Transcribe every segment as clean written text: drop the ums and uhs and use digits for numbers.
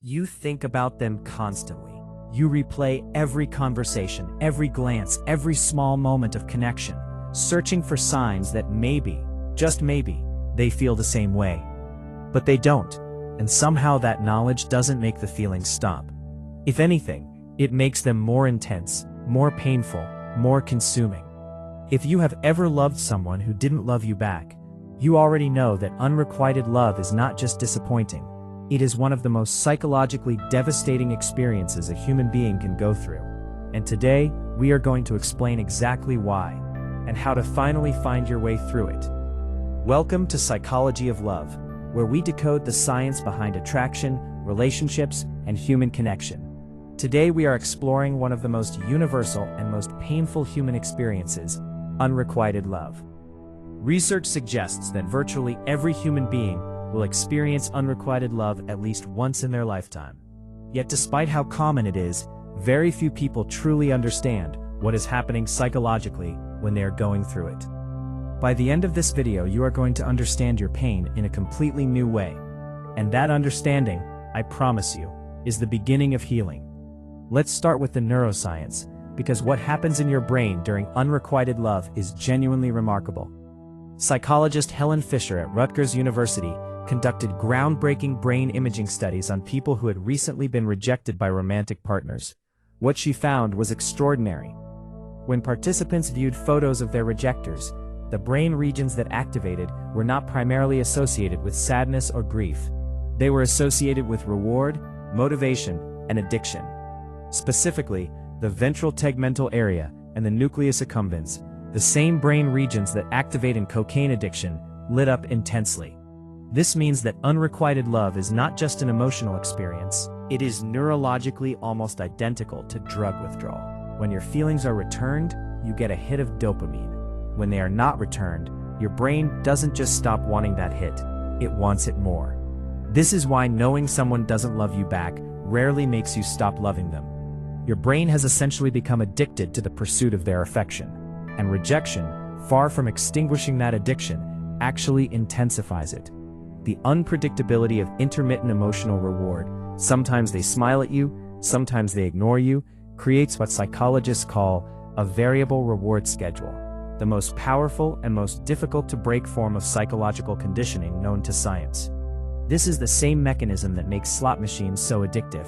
You think about them constantly. You replay every conversation, every glance, every small moment of connection, searching for signs that maybe, just maybe, they feel the same way. But they don't, and somehow that knowledge doesn't make the feelings stop. If anything, it makes them more intense, more painful, more consuming. If you have ever loved someone who didn't love you back, you already know that unrequited love is not just disappointing. It is one of the most psychologically devastating experiences a human being can go through. And today, we are going to explain exactly why, and how to finally find your way through it. Welcome to Psychology of Love, where we decode the science behind attraction, relationships, and human connection. Today we are exploring one of the most universal and most painful human experiences, unrequited love. Research suggests that virtually every human being will experience unrequited love at least once in their lifetime. Yet despite how common it is, very few people truly understand what is happening psychologically when they are going through it. By the end of this video, you are going to understand your pain in a completely new way. And that understanding, I promise you, is the beginning of healing. Let's start with the neuroscience, because what happens in your brain during unrequited love is genuinely remarkable. Psychologist Helen Fisher at Rutgers University conducted groundbreaking brain imaging studies on people who had recently been rejected by romantic partners. What she found was extraordinary. When participants viewed photos of their rejectors, the brain regions that activated were not primarily associated with sadness or grief. They were associated with reward, motivation, and addiction. Specifically, the ventral tegmental area and the nucleus accumbens, the same brain regions that activate in cocaine addiction, lit up intensely. This means that unrequited love is not just an emotional experience, it is neurologically almost identical to drug withdrawal. When your feelings are returned, you get a hit of dopamine. When they are not returned, your brain doesn't just stop wanting that hit, it wants it more. This is why knowing someone doesn't love you back rarely makes you stop loving them. Your brain has essentially become addicted to the pursuit of their affection, and rejection, far from extinguishing that addiction, actually intensifies it. The unpredictability of intermittent emotional reward, sometimes they smile at you, sometimes they ignore you, creates what psychologists call a variable reward schedule, the most powerful and most difficult to break form of psychological conditioning known to science. This is the same mechanism that makes slot machines so addictive.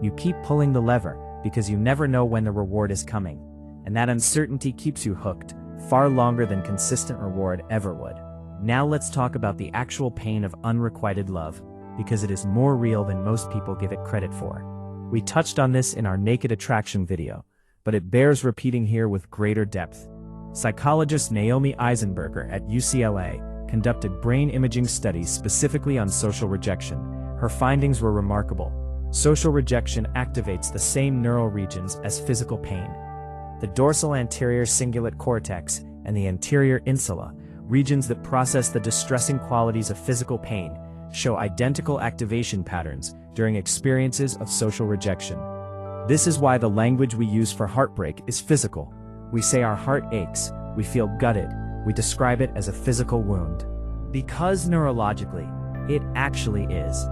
You keep pulling the lever because you never know when the reward is coming, and that uncertainty keeps you hooked, far longer than consistent reward ever would. Now let's talk about the actual pain of unrequited love, because it is more real than most people give it credit for. We touched on this in our Naked Attraction video, but it bears repeating here with greater depth. Psychologist Naomi Eisenberger at UCLA conducted brain imaging studies specifically on social rejection. Her findings were remarkable. Social rejection activates the same neural regions as physical pain. The dorsal anterior cingulate cortex and the anterior insula, regions that process the distressing qualities of physical pain, show identical activation patterns during experiences of social rejection. This is why the language we use for heartbreak is physical. We say our heart aches, we feel gutted, we describe it as a physical wound. Because neurologically, it actually is.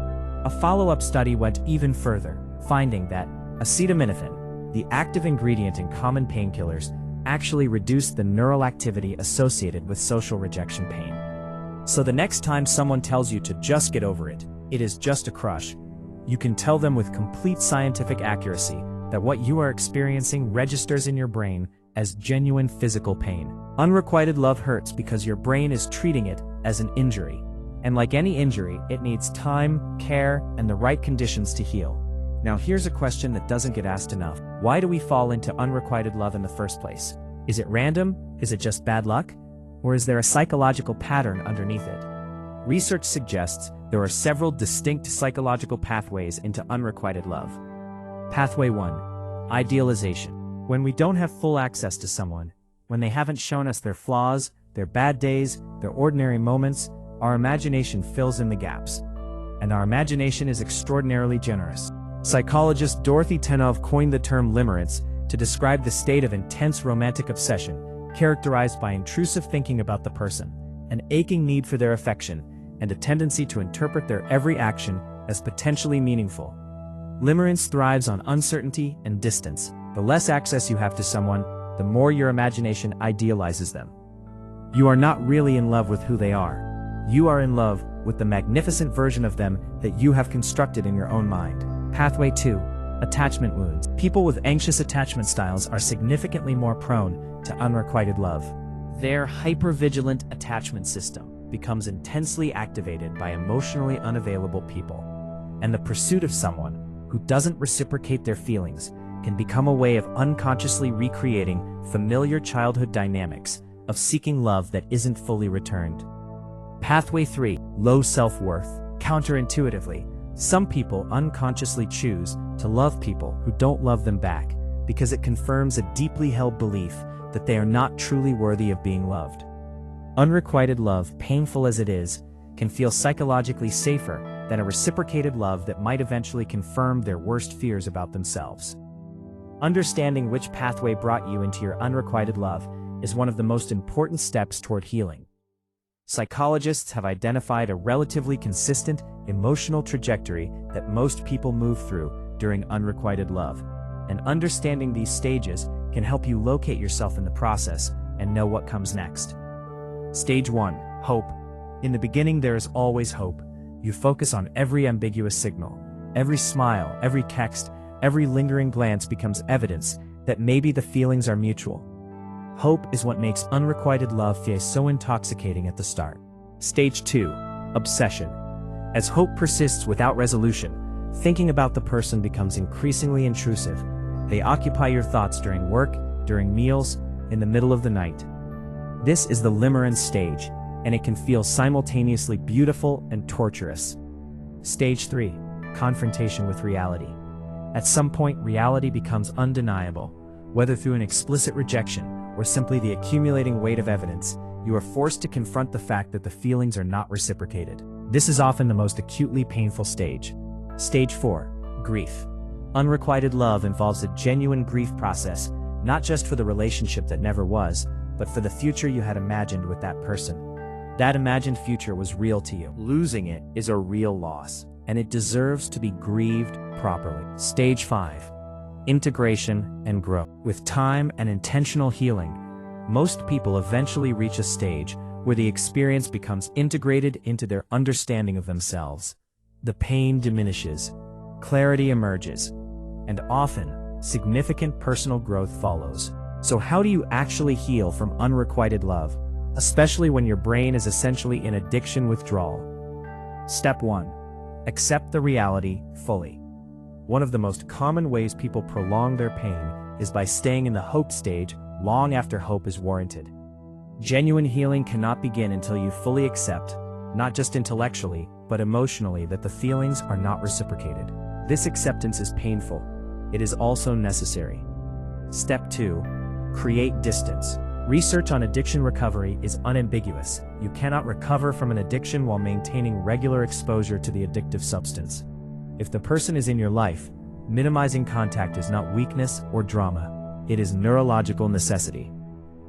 A follow-up study went even further, finding that acetaminophen, the active ingredient in common painkillers, actually reduced the neural activity associated with social rejection pain. So the next time someone tells you to just get over it, it is just a crush, you can tell them with complete scientific accuracy that what you are experiencing registers in your brain as genuine physical pain. Unrequited love hurts because your brain is treating it as an injury. And like any injury, it needs time, care, and the right conditions to heal. Now here's a question that doesn't get asked enough. Why do we fall into unrequited love in the first place? Is it random? Is it just bad luck? Or is there a psychological pattern underneath it? Research suggests there are several distinct psychological pathways into unrequited love. Pathway 1. Idealization. When we don't have full access to someone, when they haven't shown us their flaws, their bad days, their ordinary moments, our imagination fills in the gaps. And our imagination is extraordinarily generous. Psychologist Dorothy Tenove coined the term limerence to describe the state of intense romantic obsession, characterized by intrusive thinking about the person, an aching need for their affection, and a tendency to interpret their every action as potentially meaningful. Limerence thrives on uncertainty and distance. The less access you have to someone, the more your imagination idealizes them. You are not really in love with who they are. You are in love with the magnificent version of them that you have constructed in your own mind. Pathway 2. Attachment wounds. People with anxious attachment styles are significantly more prone to unrequited love. Their hypervigilant attachment system becomes intensely activated by emotionally unavailable people, and the pursuit of someone who doesn't reciprocate their feelings can become a way of unconsciously recreating familiar childhood dynamics of seeking love that isn't fully returned. Pathway 3. Low self-worth. Counterintuitively, some people unconsciously choose to love people who don't love them back because it confirms a deeply held belief that they are not truly worthy of being loved. Unrequited love, painful as it is, can feel psychologically safer than a reciprocated love that might eventually confirm their worst fears about themselves. Understanding which pathway brought you into your unrequited love is one of the most important steps toward healing. Psychologists have identified a relatively consistent emotional trajectory that most people move through during unrequited love, and understanding these stages can help you locate yourself in the process and know what comes next. Stage 1. Hope. In the beginning, there is always hope. You focus on every ambiguous signal. Every smile, every text, every lingering glance becomes evidence that maybe the feelings are mutual. Hope is what makes unrequited love feel so intoxicating at the start. Stage 2. Obsession. As hope persists without resolution, thinking about the person becomes increasingly intrusive. They occupy your thoughts during work, during meals, in the middle of the night. This is the limerence stage, and it can feel simultaneously beautiful and torturous. Stage 3. Confrontation with reality. At some point, reality becomes undeniable. Whether through an explicit rejection or simply the accumulating weight of evidence, you are forced to confront the fact that the feelings are not reciprocated. This is often the most acutely painful stage. Stage 4. Grief. Unrequited love involves a genuine grief process, not just for the relationship that never was, but for the future you had imagined with that person. That imagined future was real to you. Losing it is a real loss, and it deserves to be grieved properly. Stage 5. Integration and growth. With time and intentional healing, most people eventually reach a stage where the experience becomes integrated into their understanding of themselves. The pain diminishes, clarity emerges, and often, significant personal growth follows. So how do you actually heal from unrequited love, especially when your brain is essentially in addiction withdrawal? Step 1. Accept the reality fully. One of the most common ways people prolong their pain is by staying in the hope stage long after hope is warranted. Genuine healing cannot begin until you fully accept, not just intellectually, but emotionally, that the feelings are not reciprocated. This acceptance is painful. It is also necessary. Step 2. Create distance. Research on addiction recovery is unambiguous. You cannot recover from an addiction while maintaining regular exposure to the addictive substance. If the person is in your life, minimizing contact is not weakness or drama. It is neurological necessity.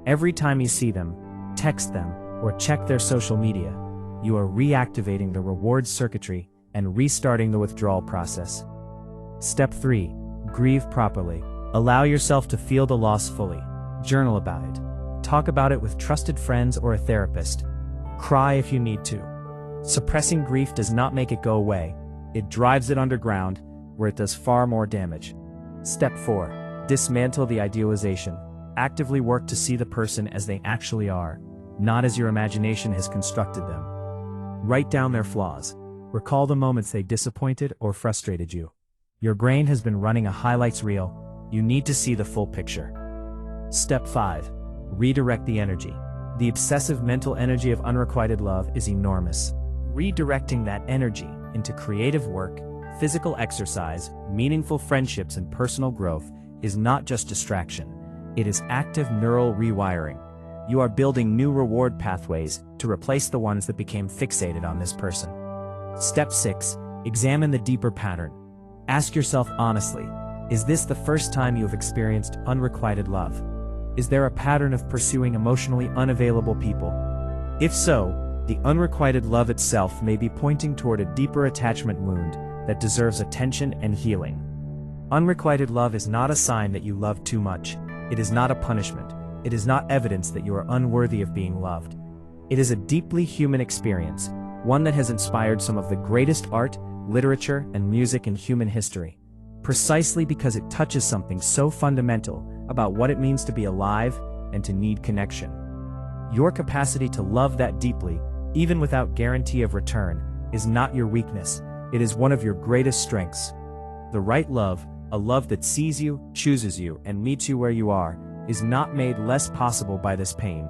Every time you see them, text them, or check their social media, you are reactivating the reward circuitry and restarting the withdrawal process. Step 3. Grieve properly. Allow yourself to feel the loss fully. Journal about it. Talk about it with trusted friends or a therapist. Cry if you need to. Suppressing grief does not make it go away. It drives it underground, where it does far more damage. Step 4. Dismantle the idealization. Actively work to see the person as they actually are, not as your imagination has constructed them. Write down their flaws. Recall the moments they disappointed or frustrated you. Your brain has been running a highlights reel. You need to see the full picture. Step 5. Redirect the energy. The obsessive mental energy of unrequited love is enormous. Redirecting that energy into creative work, physical exercise, meaningful friendships, and personal growth is not just distraction. It is active neural rewiring. You are building new reward pathways to replace the ones that became fixated on this person. Step 6. Examine the deeper pattern. Ask yourself honestly, is this the first time you have experienced unrequited love? Is there a pattern of pursuing emotionally unavailable people? If so, the unrequited love itself may be pointing toward a deeper attachment wound that deserves attention and healing. Unrequited love is not a sign that you love too much. It is not a punishment. It is not evidence that you are unworthy of being loved. It is a deeply human experience, one that has inspired some of the greatest art, literature, and music in human history, precisely because it touches something so fundamental about what it means to be alive and to need connection. Your capacity to love that deeply, even without guarantee of return, is not your weakness. It is one of your greatest strengths. The right love, a love that sees you, chooses you, and meets you where you are, is not made less possible by this pain.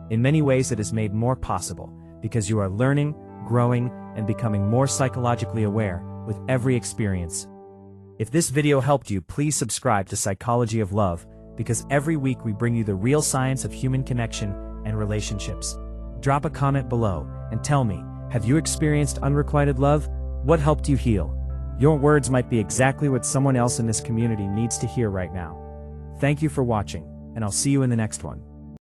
In many ways it is made more possible, because you are learning, growing, and becoming more psychologically aware with every experience. If this video helped you, please subscribe to Psychology of Love, because every week we bring you the real science of human connection and relationships. Drop a comment below and tell me, have you experienced unrequited love? What helped you heal? Your words might be exactly what someone else in this community needs to hear right now. Thank you for watching, and I'll see you in the next one.